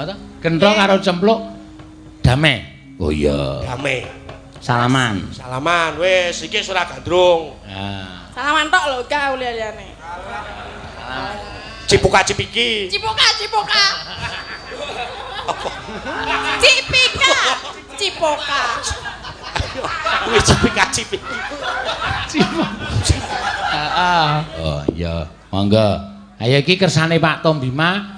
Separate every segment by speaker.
Speaker 1: Apa? Gendro karo cempluk damai. Oh iya.
Speaker 2: Damai.
Speaker 1: Salaman.
Speaker 2: Salaman wis iki ora gandrung.
Speaker 1: Nah.
Speaker 3: Salaman tok lho gak liyane.
Speaker 2: Cipuka cipiki.
Speaker 3: Cipoka. Cipika. Cipoka.
Speaker 2: Wis cipika cipiki.
Speaker 1: Oh iya, monggo. Ayo iki kersane Pak Tom Bima.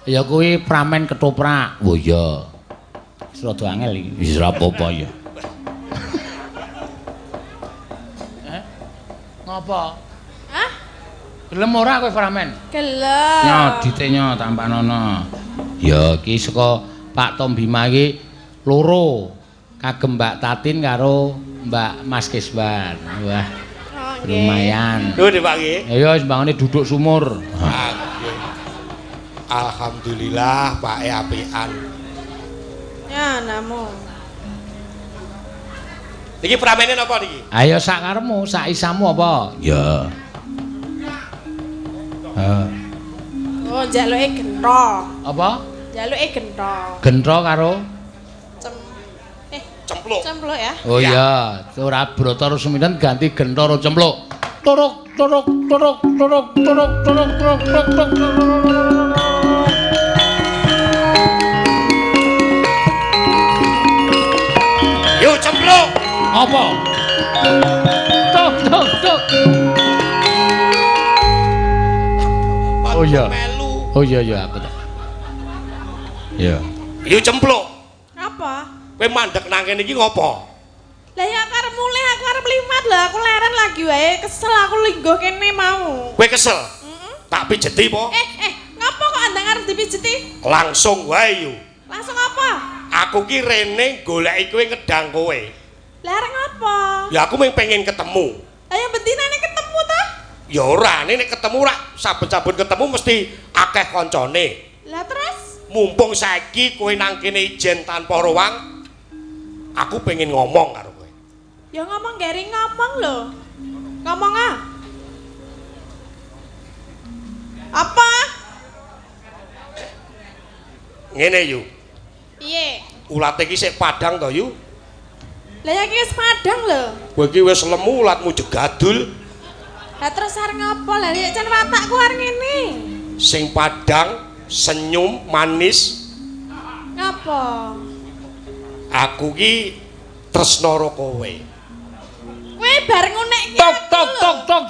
Speaker 1: Ya kuwi pramen ketoprak. Oh iya. Wis rada angel iki. Wis ora apa-apa ya. Ngopo?
Speaker 3: Hah?
Speaker 1: Gelem ora kowe pramen?
Speaker 3: Gelem.
Speaker 1: Nyodite nyo tampanono. Ya iki saka Pak Tom Bima iki loro. Kagem Mbak Tatin karo Mbak Mas Kisban. Wah. Lumayan.
Speaker 2: Lho Dik Pak nggih.
Speaker 1: Ya wis mbangane duduk sumur.
Speaker 2: Alhamdulillah Pak apian.
Speaker 3: Ya namu.
Speaker 2: Niki pramene napa niki?
Speaker 1: Ayo sak karepmu, sak isamu apa? Ya.
Speaker 3: Oh, jaluke gentho.
Speaker 1: Apa?
Speaker 3: Jaluke gentho.
Speaker 1: Gentho karo
Speaker 2: Cempluk.
Speaker 3: Cempluk ya.
Speaker 1: Oh iya, ora Brata Rusminen ganti gentho karo cempluk. Turuk.
Speaker 2: Yo cempluk.
Speaker 1: Apa? Tuk. Oh iya.
Speaker 2: Melu.
Speaker 1: Oh iya aku tak. Ya.
Speaker 2: Yo cempluk.
Speaker 3: Apa?
Speaker 2: Kowe mandek nang kene iki ngopo?
Speaker 3: Lah ya aku arep mulih, aku arep limat lah, aku leren lagi wae, kesel aku linggo kene mau.
Speaker 2: Kowe kesel? Tak pijeti po?
Speaker 3: Ngapa kok andang arep dipijeti?
Speaker 2: Langsung wae yo.
Speaker 3: Langsung apa?
Speaker 2: Aku ki rene goleki kowe ngedang kowe.
Speaker 3: Lah arep ngapa?
Speaker 2: Ya aku mung pengen ketemu.
Speaker 3: Lah ya bentinane ketemu ta?
Speaker 2: Ya ora, nek ketemu ora saben-saben ketemu mesti akeh koncone.
Speaker 3: Lah terus?
Speaker 2: Mumpung saiki kowe nang kene ijen tanpa ruang, aku pengen ngomong karo kowe.
Speaker 3: Ya ngomong garing ngomong lho. Ngomong ah. Apa?
Speaker 2: Ngene yu.
Speaker 3: Piye?
Speaker 2: Ulate iki sik padang to yu.
Speaker 3: Lah ya iki wis padang lho.
Speaker 2: Kowe iki wis lemu ulatmu jegadul.
Speaker 3: Lah terus arep ngapa? Lah ya jan watakku arep ngene.
Speaker 2: Sing padang, senyum, manis.
Speaker 3: Ngapa?
Speaker 2: Aku ki tresna karo kowe.
Speaker 3: Kowe bareng ngunekke
Speaker 1: Tok. Kaget. Tok.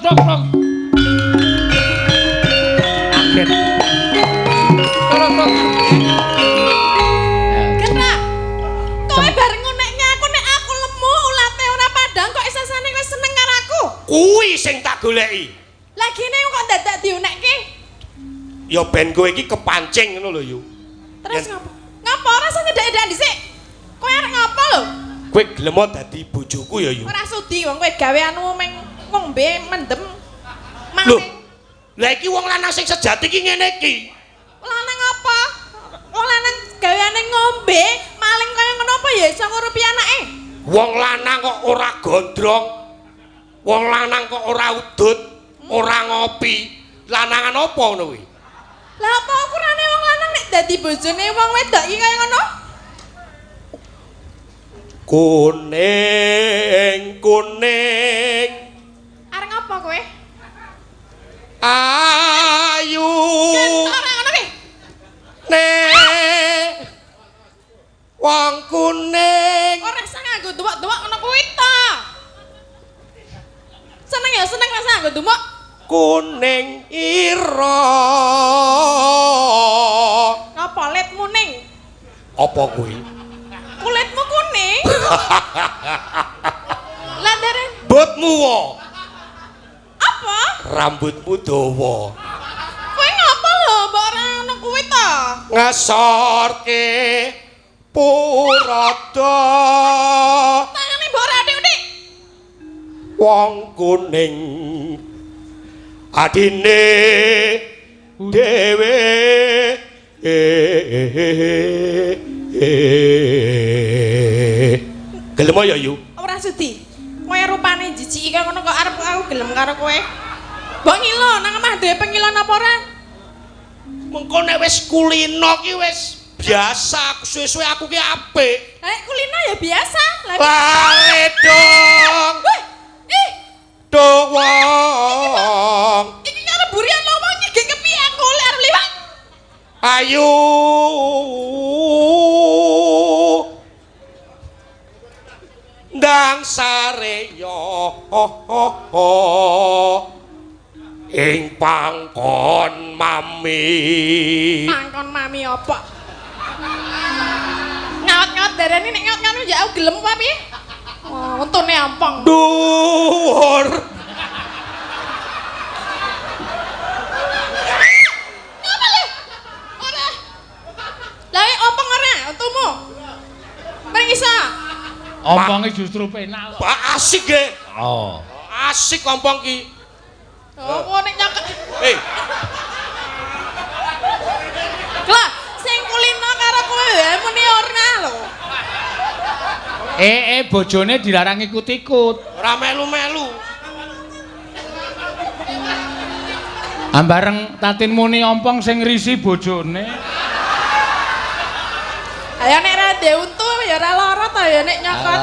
Speaker 3: Gerak. Kowe bareng ngunekke aku nek aku lemu ulate ora padang kok isasane kowe seneng karo aku.
Speaker 2: Kuwi sing tak goleki.
Speaker 3: Lah gene kok dadak diunekke?
Speaker 2: Ya ben kowe iki kepancing ngono lho yu.
Speaker 3: Terus ngapa? Ngapa ora iso nyedhek-nyedhek dhisik? Kowe arep ngapa lho?
Speaker 2: Kowe gelem dadi bojoku ya yu.
Speaker 3: Ora sudi wong kowe gawe anu meng ngombe mendem.
Speaker 2: Lho. Lah iki wong lanang sing sejati iki ngene iki.
Speaker 3: Lanang apa? Wong lanang gaweane ngombe, maling kaya ngono apa ya iso ngurupi anake?
Speaker 2: Wong lanang kok ora gondrong. Wong lanang kok ora udut, ora ngopi. Lanangan apa ngono kuwi?
Speaker 3: Lah apa ukurane wong lanang nek dadi bojone wong wedok iki kaya ngono? Kuning. Arep ngapa kowe?
Speaker 2: Ayu.
Speaker 3: Ora ngono ki.
Speaker 2: Nek wong kuning.
Speaker 3: Ora iso nganggo duwak-duwak ngono kuwi ta. Seneng ya seneng rasa nganggo duwak.
Speaker 2: Kuning ira.
Speaker 3: Ngapa litmu ning?
Speaker 2: Apa kuwi?
Speaker 3: Kulitmu kuning. Lah ndaren
Speaker 2: Botmu wo.
Speaker 3: apa?
Speaker 2: Rambutmu dawa.
Speaker 3: Kowe ngapa lho mbok ora ngono kuwi ta?
Speaker 2: Ngesorke purada.
Speaker 3: Tangane mbok ora adik-adik.
Speaker 2: Wong kuning adine dhewe gelem ya yu
Speaker 3: Ora sudi. Kowe rupane jijiki kaya ngono kok arep aku gelem karo kowe. Mbok ngilo nang omah dhewe pengilon apa ora?
Speaker 2: mengko nek wis kulino ki wis biasa, suwe-suwe aku ki apik.
Speaker 3: Lah kulino ya biasa.
Speaker 2: Lale dong.
Speaker 3: Ih,
Speaker 2: Dong wong.
Speaker 3: iki karo burian lowong nyegek kepiye aku lek arep liwat.
Speaker 2: Ayu. Ndang sareya ing pangkon mami.
Speaker 3: Pangkon mami apa? Ngaut-ngaut darane nek ngaut ngono ya aku gelem apa piye? Oh, untune ampang.
Speaker 2: Dhuwur.
Speaker 3: Ngapa le? Ora. Lah ompong ora untumu? Mring isa.
Speaker 1: Omponge justru penak kok.
Speaker 2: Pak asik ge.
Speaker 1: Oh.
Speaker 2: Asik ompong ki.
Speaker 3: Oh, nek nyaket. Lah, sing kulino karo kowe ya muni ora lho.
Speaker 1: Bojone dilarang ikut-ikut.
Speaker 2: Ora melu-melu.
Speaker 1: Ambareng Tatin muni ompong sing ngrisi bojone.
Speaker 3: Ayo nek ra ndek untu ya ora lara ta ya nek nyokot.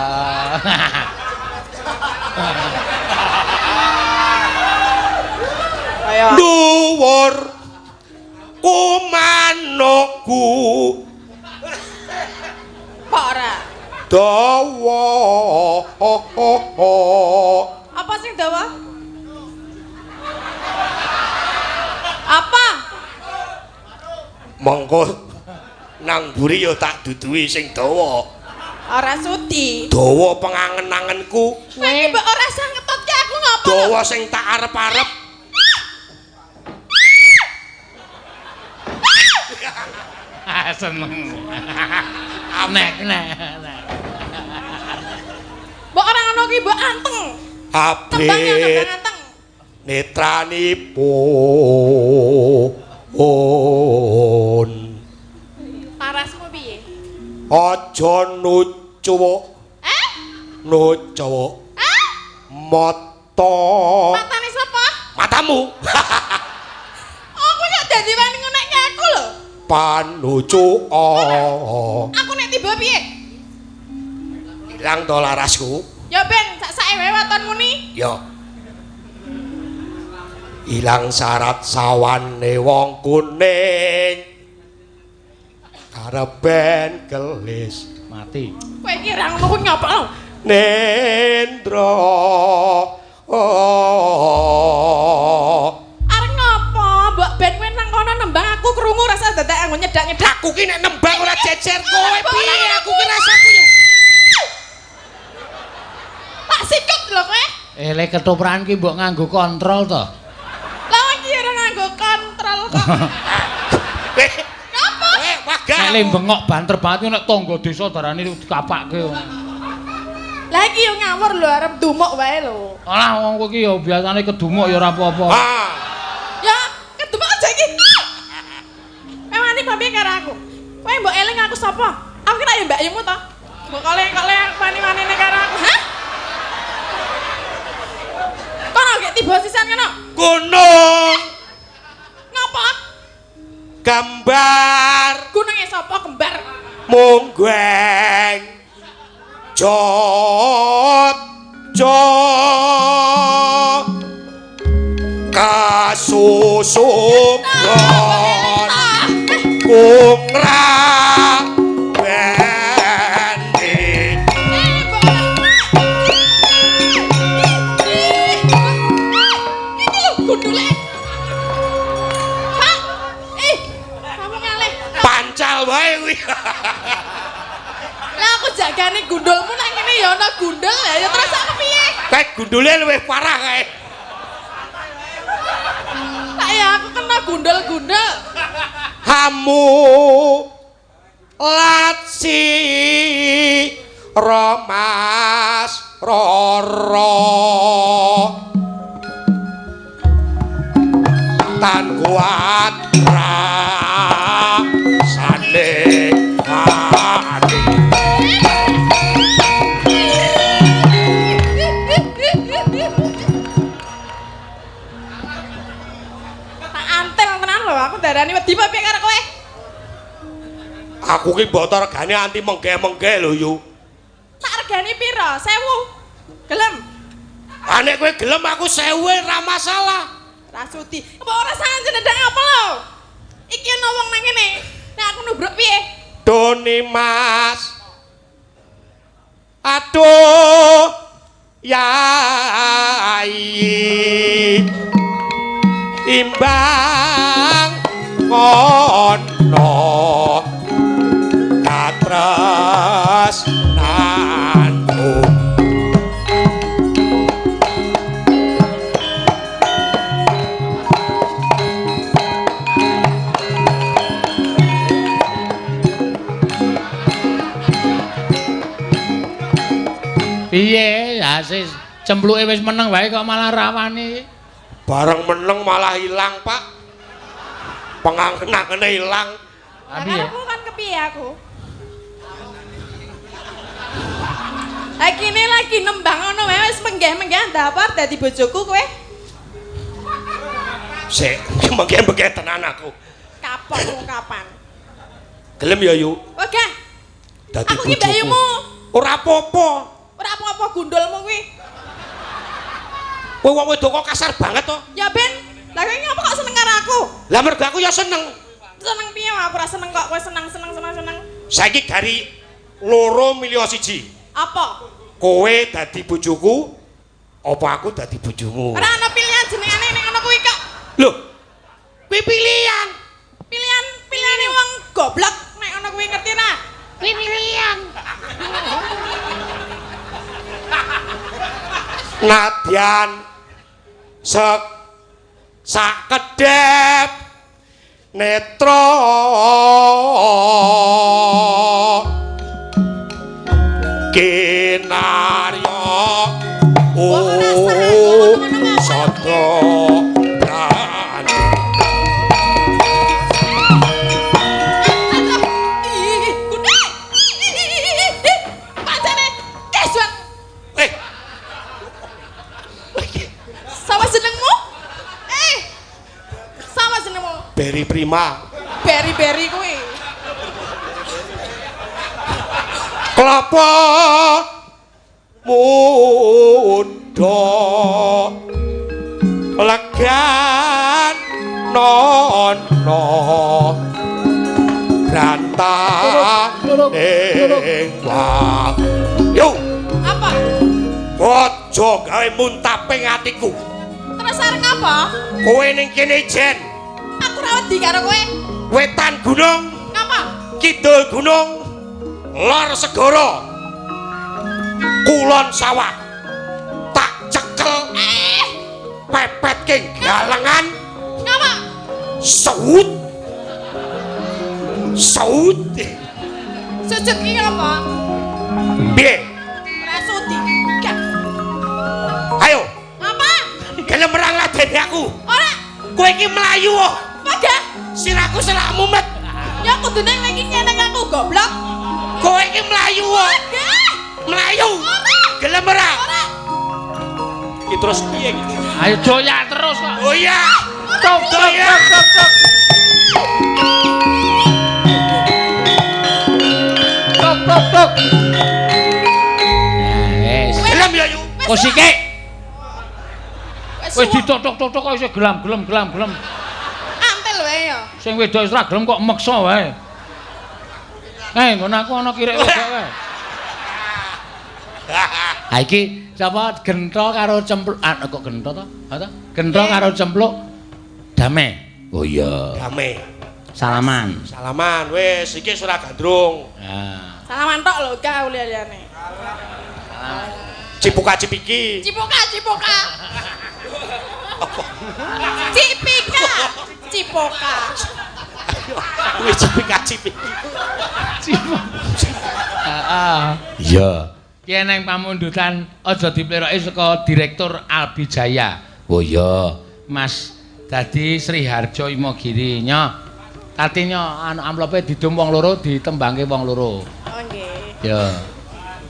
Speaker 3: Ayo.
Speaker 2: Dhuwur kumanoku.
Speaker 3: Kok ora?
Speaker 2: Dawa.
Speaker 3: Apa sing dawa? Apa?
Speaker 2: Monggo nang mburi ya tak duduhi sing dawa.
Speaker 3: Ora sudi.
Speaker 2: Dawa pengangen-angenku.
Speaker 3: Kowe iki mbok ora usah ngetutke aku ngopo?
Speaker 2: Dawa sing tak arep-arep.
Speaker 1: Seneng. Nek.
Speaker 3: Mbok ora ngono ki mbok anteng. Tembangnya
Speaker 2: Abrit
Speaker 3: nembang anteng.
Speaker 2: netranipun.
Speaker 3: Parasmu piye?
Speaker 2: Aja nucuk. Nucuk. Mata.
Speaker 3: Matane sapa?
Speaker 2: Matamu.
Speaker 3: Aku kok dadi wani ngonekke aku lho.
Speaker 2: Panucuk.
Speaker 3: Aku nek tiba piye?
Speaker 2: Ilang to larasku.
Speaker 3: Ya ben sak-sake wae waton muni.
Speaker 2: Ya. Ilang syarat sawane wong kuning. Karepen kelis
Speaker 1: Mati.
Speaker 3: Kowe iki ra ngono kuwi nyapa lho.
Speaker 2: Nendra.
Speaker 3: Arep ngopo? Mbok ben kowe nang kono nembang aku krungu rasa dadak anggo nyedak-nyedak.
Speaker 2: Aku ki nek nembang ora jejer kowe piye? Aku ki rasaku yo.
Speaker 3: Tak sikut lho kowe.
Speaker 1: Lek ketoprak ki mbok nganggo kontrol to.
Speaker 3: Lah iki ora nganggo kontrol kok. Napa?
Speaker 2: Wagah.
Speaker 1: Nek le bengok banter banget nek tangga desa darane dikapakke.
Speaker 3: Lah iki yo ngawur lho arep dumuk wae lho.
Speaker 1: Alah wong kowe ki ya biasane kedumuk ya ora apa-apa.
Speaker 3: Ya, kedumuk aja iki. Wani papi karo aku. Kowe mbok eling aku sapa? Aku kira ya mbakyumu to. Mbok kole-kole wani-wanine karo aku. Hah? Kono gek tiba sisan kono.
Speaker 2: Gunung.
Speaker 3: Ngapa?
Speaker 2: Gambar
Speaker 3: Gununge sapa kembar?
Speaker 2: munggeng. Jot. Kasusukron. Kungra. Pancal wae kuwi.
Speaker 3: Lah aku jagane gundulmu nang kene ya ana gundul ya terus aku piye?
Speaker 2: Kae gundule luwih parah kae.
Speaker 3: Kayak aku kena gundul-gundul.
Speaker 2: Hamu latsi romas roro tan kuat rasane ati.
Speaker 3: Tak antel tenan lho aku darani wedi piye karo kowe.
Speaker 2: Aku ki mbok regane anti mengge-mengge lho yu.
Speaker 3: Tak regani piro? 1000. Gelem?
Speaker 2: Nek kowe gelem aku 1000 ora masalah.
Speaker 3: Rasuti. Apa ora sanjen ndang apa lho? Iki ana wong nang kene. Nek aku nubruk piye?
Speaker 2: Doni Mas. Aduh. Yai. Timbang ngono. Katresnanku.
Speaker 1: Piye ya sis cempluke wis meneng wae kok malah rawani.
Speaker 2: Bareng meneng malah ilang, Pak. Pengangen-angene ilang.
Speaker 1: Tapi ya.
Speaker 3: Aku kan kepiye aku? Lagi ini lagi nembang ngono wae wis menggeh-menggeh ndapar dadi bojoku kowe.
Speaker 2: Sik, mengke-mengke tenan aku.
Speaker 3: Kapok wong kapan?
Speaker 2: Gelem ya, Yu?
Speaker 3: Oke.
Speaker 2: Dadi
Speaker 3: Aku ki mbayumu.
Speaker 2: Ora apa-apa.
Speaker 3: Ora apa-apa gundulmu kuwi.
Speaker 2: Kowe wong wedok kok kasar banget to.
Speaker 3: Ya Ben, lah kowe ngapa kok seneng karo aku?
Speaker 2: Lah mergo aku ya seneng.
Speaker 3: Seneng piye wae ora seneng kok kowe seneng.
Speaker 2: Saiki gari loro milih siji.
Speaker 3: Apa?
Speaker 2: Kowe dadi bojoku apa aku dadi bojomu?
Speaker 3: Ora ana pilihan jenengane ning ngono kuwi kok.
Speaker 2: Lho. Kuwi pilihan.
Speaker 3: Pilihane wong goblok nek ngono kuwi ngerti ra?
Speaker 4: Kuwi pilihan.
Speaker 2: Nadyan sak kedep netra kinarya sada brane
Speaker 3: Pacane keswan. Sama jenengmu? Sama jenengmu?
Speaker 2: Beri Prima.
Speaker 3: Beri kuwi.
Speaker 2: Kelapa muda legan nono brantah ing wah. Yo,
Speaker 3: Apa?
Speaker 2: aja gawe muntaping atiku.
Speaker 3: Terus areng apa?
Speaker 2: Kowe ning kene ijen.
Speaker 3: Aku ra wedi karo kowe.
Speaker 2: Wetan gunung,
Speaker 3: Ngapa?
Speaker 2: kidul gunung, lor segara, kulon sawah. Tak cekel pepet ke galengan.
Speaker 3: Ngapa?
Speaker 2: Saut. Saut.
Speaker 3: Sujud ki ngapa?
Speaker 2: Piye?
Speaker 3: Rasuti. Gak.
Speaker 2: Ayo,
Speaker 3: Apa?
Speaker 2: gelem merang ladeni aku.
Speaker 3: Ora.
Speaker 2: Kowe iki mlayu kok.
Speaker 3: Pada.
Speaker 2: Sirahku selak mumet.
Speaker 3: Ya kudune lagi nyeneng aku goblok.
Speaker 2: Kowe iki mlayu kok.
Speaker 3: Pada.
Speaker 2: Mlayu.
Speaker 3: Ora.
Speaker 2: Gelem ora?
Speaker 3: Ora.
Speaker 2: Iki terus piye iki?
Speaker 1: Ayo doyak terus kok.
Speaker 2: Oh iya.
Speaker 1: Tok tok
Speaker 2: Iya.
Speaker 1: tok tok. Tok tok tok. Ya wis.
Speaker 2: Gelem ya, Yu?
Speaker 1: Kok sithik.
Speaker 3: Wis
Speaker 1: Wis ditotok-totok kok iso gelam.
Speaker 3: Antel wae ya.
Speaker 1: Sing wedok wis ora gelem kok meksa wae. Ngono aku ana kirek wedok wae. Ha iki sapa gento karo cempluk kok gento to? Ha to? Gento karo cempluk damai. Oh iya.
Speaker 2: Damai.
Speaker 1: Salaman.
Speaker 2: Salaman wis iki ora gandrung.
Speaker 1: Nah.
Speaker 3: Salaman tok lho gak liyane.
Speaker 2: Cipuka-cipiki.
Speaker 3: Cipoka. Cipoka.
Speaker 2: Kuwi cipika-cipiki.
Speaker 1: Heeh. Iya. Ki neng pamundutan aja dipleroki saka Direktur Albijaya. Oh iya, Mas dadi Sri Harjo Imogiri nya. Artinya anu amplope didum wong loro ditembangke wong loro.
Speaker 3: Oh nggih.
Speaker 1: Ya.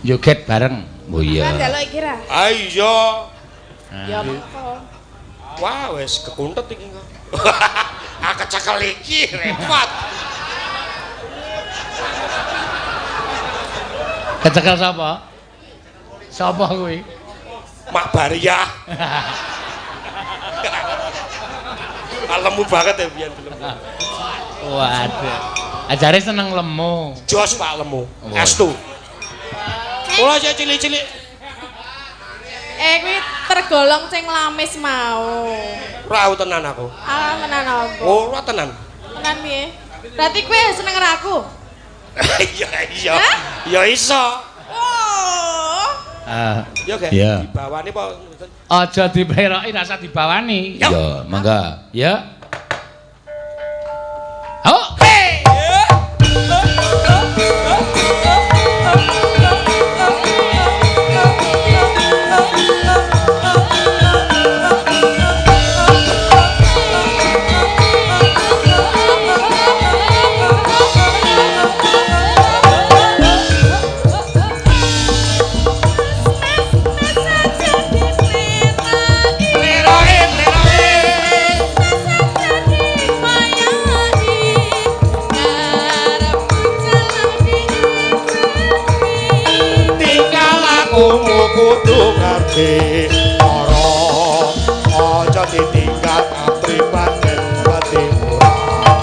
Speaker 1: Joget bareng. Oh iya.
Speaker 3: Kan delok iki ra.
Speaker 2: Ah iya.
Speaker 3: Ya mongko.
Speaker 2: Wah, wis kekuntet iki. Ah kecekel iki repot.
Speaker 1: Kecekel sapa? Sapa kuwi?
Speaker 2: Mak Baria. Lemu banget ya biyen film.
Speaker 1: Waduh. Ajare seneng lemu.
Speaker 2: Jos Pak Lemu. Estu. Kula sik cilik-cilik.
Speaker 3: Kuwi tergolong sing lamis mau.
Speaker 2: Ora tenan aku.
Speaker 3: Ah, tenan apa?
Speaker 2: Oh, ora tenan.
Speaker 3: Tenan piye? Berarti kowe seneng karo aku?
Speaker 2: Iya. Ya iso.
Speaker 3: Oh.
Speaker 2: Ya, Ge.
Speaker 1: Iya.
Speaker 2: Dibawani apa?
Speaker 1: Aja diperoki rasa dibawani.
Speaker 2: Yo.
Speaker 1: Ya, mangga. Ya. Oh.
Speaker 2: Hey! Kudu ngerti ora aja ditinggal apriban yen ketimuran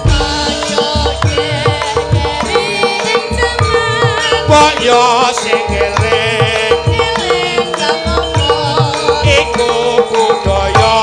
Speaker 2: aja keri jaman kok yo sing eling iku budaya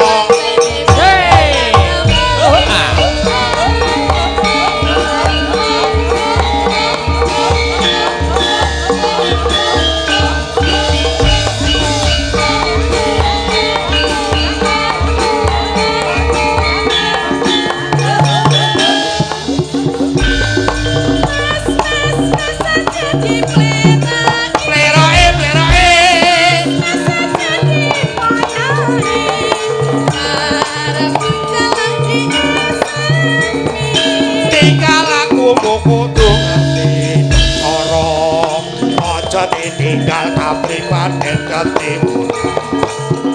Speaker 2: kudu ngerti ora aja ditinggal kapriban yen ketimuran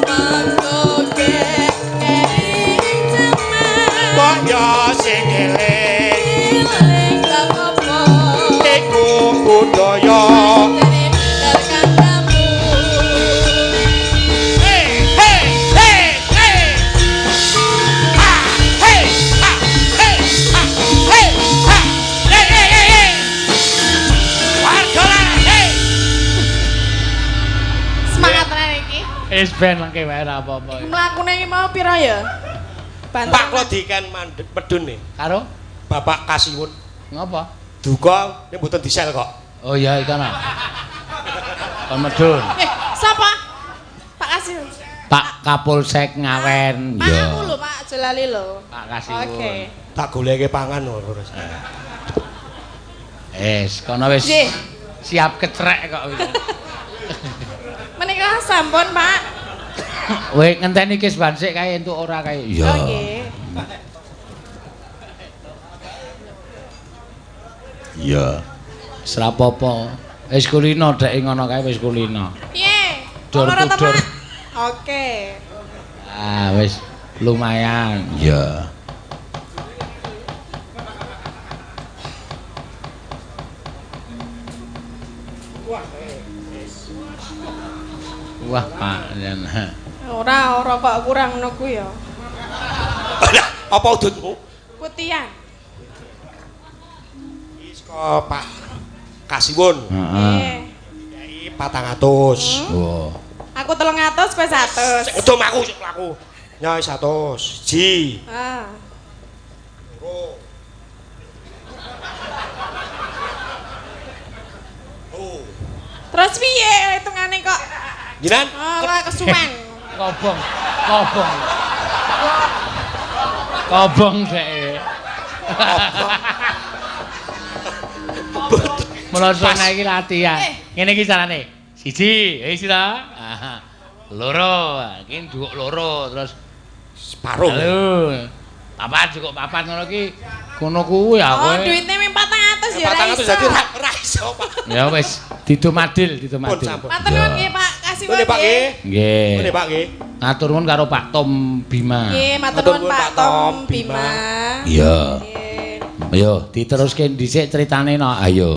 Speaker 2: mangko keri jaman kok yo sing eling apa iku budaya
Speaker 1: Wis ben lengke wae ora apa-apa.
Speaker 3: Mlakune iki mau pira ya?
Speaker 2: Pak Klodikan medun nih.
Speaker 1: Karo
Speaker 2: Bapak Kasiwun.
Speaker 1: ngapa?
Speaker 2: Duka nek mboten disel kok.
Speaker 1: Oh iya ikan. Kon medun.
Speaker 3: Sapa? Pak Kasih.
Speaker 1: Pak Kapolsek Ngawen.
Speaker 3: Pak aku lho, Pak Jelali lho.
Speaker 1: Pak Kasih.
Speaker 3: Oke.
Speaker 2: Tak goleke pangan lho.
Speaker 1: Kono wis siap ketrek kok iki.
Speaker 3: Menika sampun, Pak.
Speaker 1: Weh ngenteni Kis Bansik kae entuk ora kae.
Speaker 3: Iya. Oh nggih.
Speaker 1: Iya. Wis ra apa-apa. Wis kulino dek ngono kae wis kulino.
Speaker 3: Piye?
Speaker 1: Dur
Speaker 3: Ora
Speaker 1: dur.
Speaker 3: Oke.
Speaker 1: Ah wis lumayan. Iya. Wah, Pak.
Speaker 3: Ora kok kurang ngono ku ya.
Speaker 2: Apa udutmu?
Speaker 3: Putihan.
Speaker 2: Iki saka Pak Kasiwun.
Speaker 1: Heeh.
Speaker 2: Yai 400.
Speaker 1: Oh.
Speaker 3: Aku 300 kowe 100.
Speaker 2: Sing ngedom aku sing mlaku. Nyai 100. Ji.
Speaker 3: Ah.
Speaker 2: Loro. Oh.
Speaker 3: Terus piye hitungane kok?
Speaker 2: Jinan?
Speaker 3: Oh, kok kesuwen.
Speaker 1: Kobong dek. Melosok iki latihan. Ngene iki carane. Siji, sira. Loro, iki nduk loro terus
Speaker 2: separuh.
Speaker 1: Halo. Papat cukup papat ngono iki. Kono kuwi ya kowe.
Speaker 3: Oh, duitne mung 400 ya ra iso.
Speaker 2: 400 dadi ra iso, Pak.
Speaker 1: Ya wis, didumadil.
Speaker 3: Matur nuwun nggih, Pak. Kasih wae.
Speaker 2: Nggih, Pak nggih.
Speaker 1: Nggih.
Speaker 2: Nggih, Pak nggih.
Speaker 1: Matur nuwun karo Pak Tom Bima.
Speaker 3: Nggih, matur nuwun Pak Tom Bima.
Speaker 1: Iya.
Speaker 3: Nggih.
Speaker 1: Ayo diteruske dhisik critane no. Ayo.